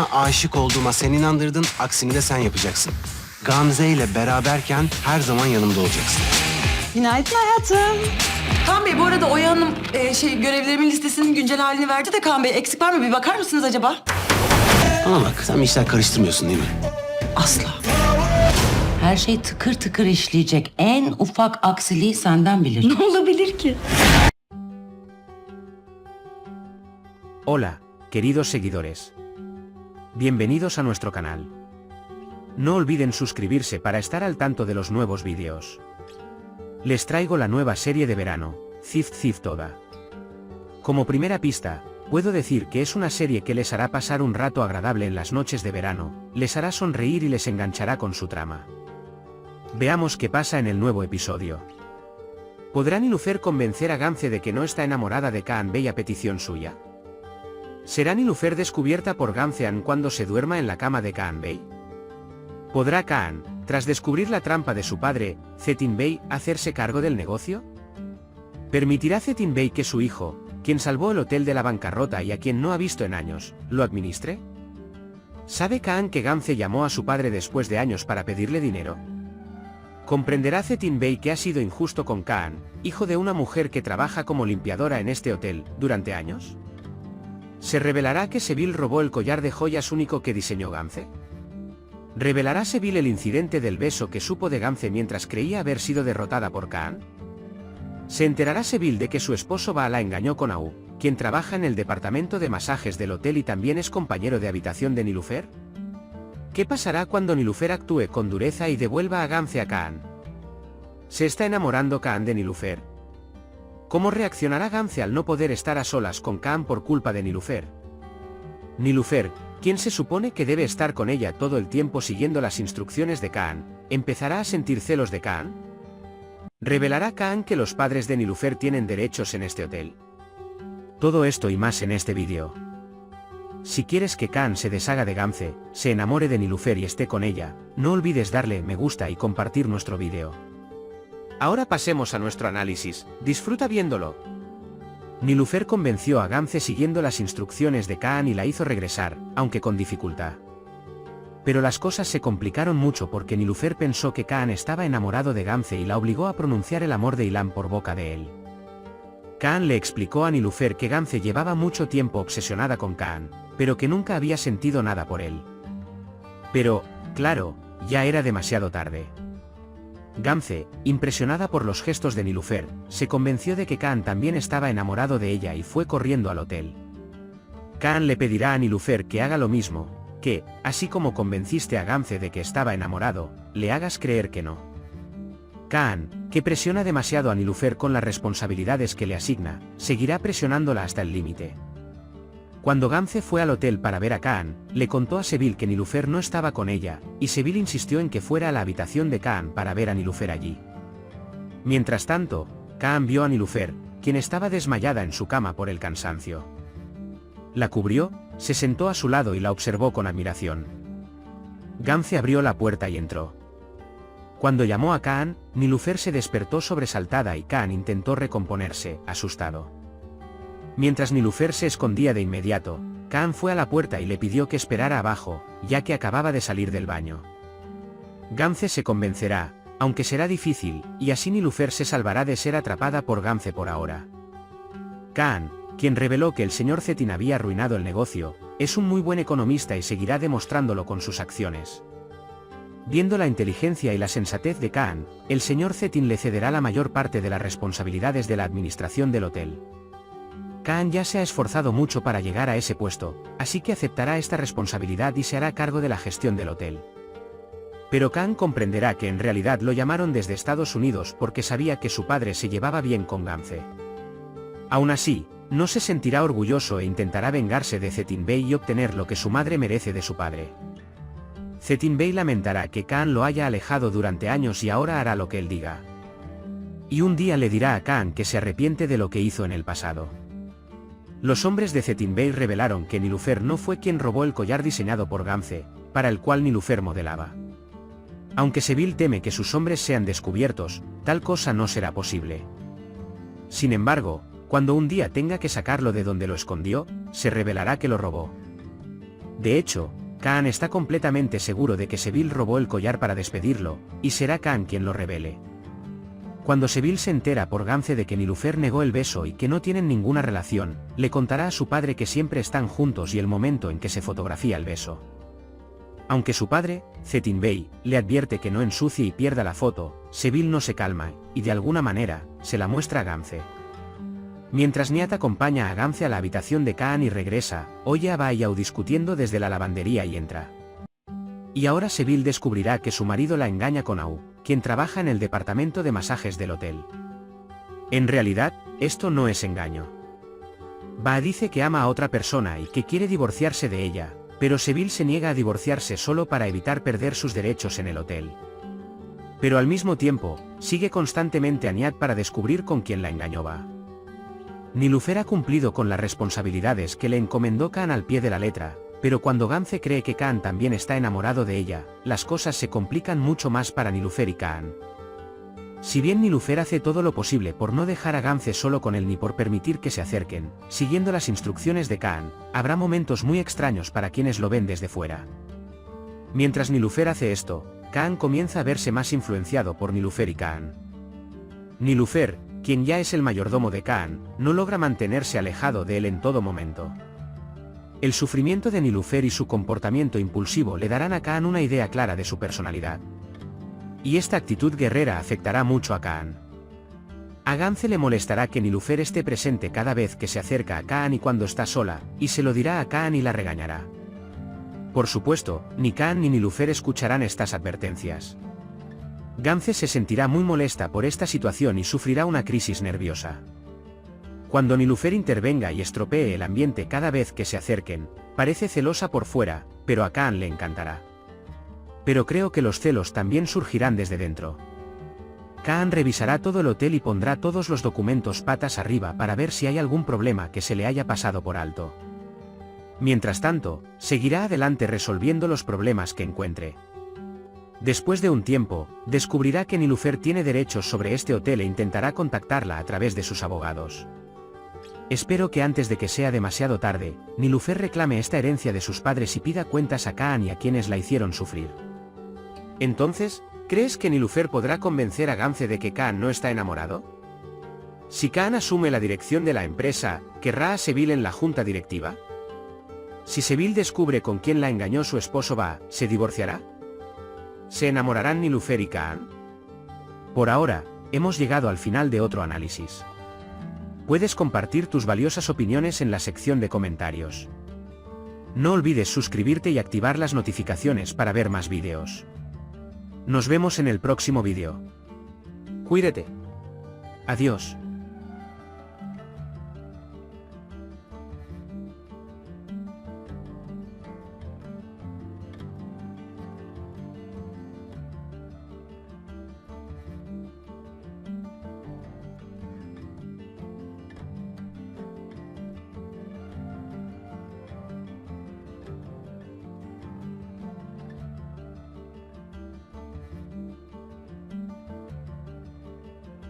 Bana aşık olduğuma sen inandırdın, aksini de sen yapacaksın. Gamze ile beraberken her zaman yanımda olacaksın. Günaydın hayatım. Kaan Bey bu arada Oya Hanım görevlerimin listesinin güncel halini verdi de Kaan Bey eksik var mı? Bir bakar mısınız acaba? Ama bak sen bir işler karıştırmıyorsun değil mi? Asla. Her şey tıkır tıkır işleyecek. En ufak aksiliği senden bilir. Ne olabilir ki? Hola, queridos seguidores. Bienvenidos a nuestro canal. No olviden suscribirse para estar al tanto de los nuevos vídeos. Les traigo la nueva serie de verano, Zift Zift Toda. Como primera pista, puedo decir que es una serie que les hará pasar un rato agradable en las noches de verano, les hará sonreír y les enganchará con su trama. Veamos qué pasa en el nuevo episodio. ¿Podrá Nilufer convencer a Gamze de que no está enamorada de Kaan Bey a petición suya? ¿Será Nilufer descubierta por Gamzean cuando se duerma en la cama de Kaan Bey? ¿Podrá Kaan, tras descubrir la trampa de su padre, Zetin Bey, hacerse cargo del negocio? ¿Permitirá Zetin Bey que su hijo, quien salvó el hotel de la bancarrota y a quien no ha visto en años, lo administre? ¿Sabe Kaan que Gamze llamó a su padre después de años para pedirle dinero? ¿Comprenderá Zetin Bey que ha sido injusto con Kaan, hijo de una mujer que trabaja como limpiadora en este hotel, durante años? ¿Se revelará que Seville robó el collar de joyas único que diseñó Gamze? ¿Revelará Seville el incidente del beso que supo de Gamze mientras creía haber sido derrotada por Kaan? ¿Se enterará Seville de que su esposo Ba la engañó con Au, quien trabaja en el departamento de masajes del hotel y también es compañero de habitación de Nilufer? ¿Qué pasará cuando Nilufer actúe con dureza y devuelva a Gamze a Kaan? ¿Se está enamorando Kaan de Nilufer? ¿Cómo reaccionará Gamze al no poder estar a solas con Kaan por culpa de Nilufer? Nilufer, quien se supone que debe estar con ella todo el tiempo siguiendo las instrucciones de Kaan, ¿empezará a sentir celos de Kaan? ¿Revelará Kaan que los padres de Nilufer tienen derechos en este hotel? Todo esto y más en este vídeo. Si quieres que Kaan se deshaga de Gamze, se enamore de Nilufer y esté con ella, no olvides darle me gusta y compartir nuestro vídeo. Ahora pasemos a nuestro análisis, disfruta viéndolo. Nilufer convenció a Gamze siguiendo las instrucciones de Kaan y la hizo regresar, aunque con dificultad. Pero las cosas se complicaron mucho porque Nilufer pensó que Kaan estaba enamorado de Gamze y la obligó a pronunciar el amor de Ilan por boca de él. Kaan le explicó a Nilufer que Gamze llevaba mucho tiempo obsesionada con Kaan, pero que nunca había sentido nada por él. Pero, claro, ya era demasiado tarde. Gamze, impresionada por los gestos de Nilufer, se convenció de que Kaan también estaba enamorado de ella y fue corriendo al hotel. Kaan le pedirá a Nilufer que haga lo mismo, que, así como convenciste a Gamze de que estaba enamorado, le hagas creer que no. Kaan, que presiona demasiado a Nilufer con las responsabilidades que le asigna, seguirá presionándola hasta el límite. Cuando Gamze fue al hotel para ver a Kaan, le contó a Seville que Nilufer no estaba con ella, y Seville insistió en que fuera a la habitación de Kaan para ver a Nilufer allí. Mientras tanto, Kaan vio a Nilufer, quien estaba desmayada en su cama por el cansancio. La cubrió, se sentó a su lado y la observó con admiración. Gamze abrió la puerta y entró. Cuando llamó a Kaan, Nilufer se despertó sobresaltada y Kaan intentó recomponerse, asustado. Mientras Nilufer se escondía de inmediato, Kaan fue a la puerta y le pidió que esperara abajo, ya que acababa de salir del baño. Gamze se convencerá, aunque será difícil, y así Nilufer se salvará de ser atrapada por Gamze por ahora. Kaan, quien reveló que el señor Zetin había arruinado el negocio, es un muy buen economista y seguirá demostrándolo con sus acciones. Viendo la inteligencia y la sensatez de Kaan, el señor Zetin le cederá la mayor parte de las responsabilidades de la administración del hotel. Kaan ya se ha esforzado mucho para llegar a ese puesto, así que aceptará esta responsabilidad y se hará cargo de la gestión del hotel. Pero Kaan comprenderá que en realidad lo llamaron desde Estados Unidos porque sabía que su padre se llevaba bien con Gamze. Aún así, no se sentirá orgulloso e intentará vengarse de Zetin Bey y obtener lo que su madre merece de su padre. Zetin Bey lamentará que Kaan lo haya alejado durante años y ahora hará lo que él diga. Y un día le dirá a Kaan que se arrepiente de lo que hizo en el pasado. Los hombres de Zetin Bey revelaron que Nilufer no fue quien robó el collar diseñado por Gamze, para el cual Nilufer modelaba. Aunque Seville teme que sus hombres sean descubiertos, tal cosa no será posible. Sin embargo, cuando un día tenga que sacarlo de donde lo escondió, se revelará que lo robó. De hecho, Kaan está completamente seguro de que Seville robó el collar para despedirlo, y será Kaan quien lo revele. Cuando Seville se entera por Gance de que Nilüfer negó el beso y que no tienen ninguna relación, le contará a su padre que siempre están juntos y el momento en que se fotografía el beso. Aunque su padre, Cetin Bey, le advierte que no ensucie y pierda la foto, Seville no se calma, y de alguna manera, se la muestra a Gance. Mientras Nihat acompaña a Gance a la habitación de Kaan y regresa, oye a Ba y Au discutiendo desde la lavandería y entra. Y ahora Seville descubrirá que su marido la engaña con Au, quien trabaja en el departamento de masajes del hotel. En realidad, esto no es engaño. Ba dice que ama a otra persona y que quiere divorciarse de ella, pero Seville se niega a divorciarse solo para evitar perder sus derechos en el hotel. Pero al mismo tiempo, sigue constantemente a Nihat para descubrir con quién la engañó Ba. Nilüfer ha cumplido con las responsabilidades que le encomendó Kaan al pie de la letra, pero cuando Gance cree que Kaan también está enamorado de ella, las cosas se complican mucho más para Nilüfer y Kaan. Si bien Nilüfer hace todo lo posible por no dejar a Gance solo con él ni por permitir que se acerquen, siguiendo las instrucciones de Kaan, habrá momentos muy extraños para quienes lo ven desde fuera. Mientras Nilüfer hace esto, Kaan comienza a verse más influenciado por Nilüfer y Kaan. Nilüfer, quien ya es el mayordomo de Kaan, no logra mantenerse alejado de él en todo momento. El sufrimiento de Nilüfer y su comportamiento impulsivo le darán a Kaan una idea clara de su personalidad. Y esta actitud guerrera afectará mucho a Kaan. A Gance le molestará que Nilüfer esté presente cada vez que se acerca a Kaan y cuando está sola, y se lo dirá a Kaan y la regañará. Por supuesto, ni Kaan ni Nilüfer escucharán estas advertencias. Gance se sentirá muy molesta por esta situación y sufrirá una crisis nerviosa. Cuando Nilüfer intervenga y estropee el ambiente cada vez que se acerquen, parece celosa por fuera, pero a Kaan le encantará. Pero creo que los celos también surgirán desde dentro. Kaan revisará todo el hotel y pondrá todos los documentos patas arriba para ver si hay algún problema que se le haya pasado por alto. Mientras tanto, seguirá adelante resolviendo los problemas que encuentre. Después de un tiempo, descubrirá que Nilüfer tiene derechos sobre este hotel e intentará contactarla a través de sus abogados. Espero que antes de que sea demasiado tarde, Nilüfer reclame esta herencia de sus padres y pida cuentas a Kaan y a quienes la hicieron sufrir. Entonces, ¿crees que Nilüfer podrá convencer a Gance de que Kaan no está enamorado? Si Kaan asume la dirección de la empresa, ¿querrá a Seville en la junta directiva? Si Seville descubre con quién la engañó su esposo Ba, ¿se divorciará? ¿Se enamorarán Nilüfer y Kaan? Por ahora, hemos llegado al final de otro análisis. Puedes compartir tus valiosas opiniones en la sección de comentarios. No olvides suscribirte y activar las notificaciones para ver más vídeos. Nos vemos en el próximo vídeo. Cuídate. Adiós.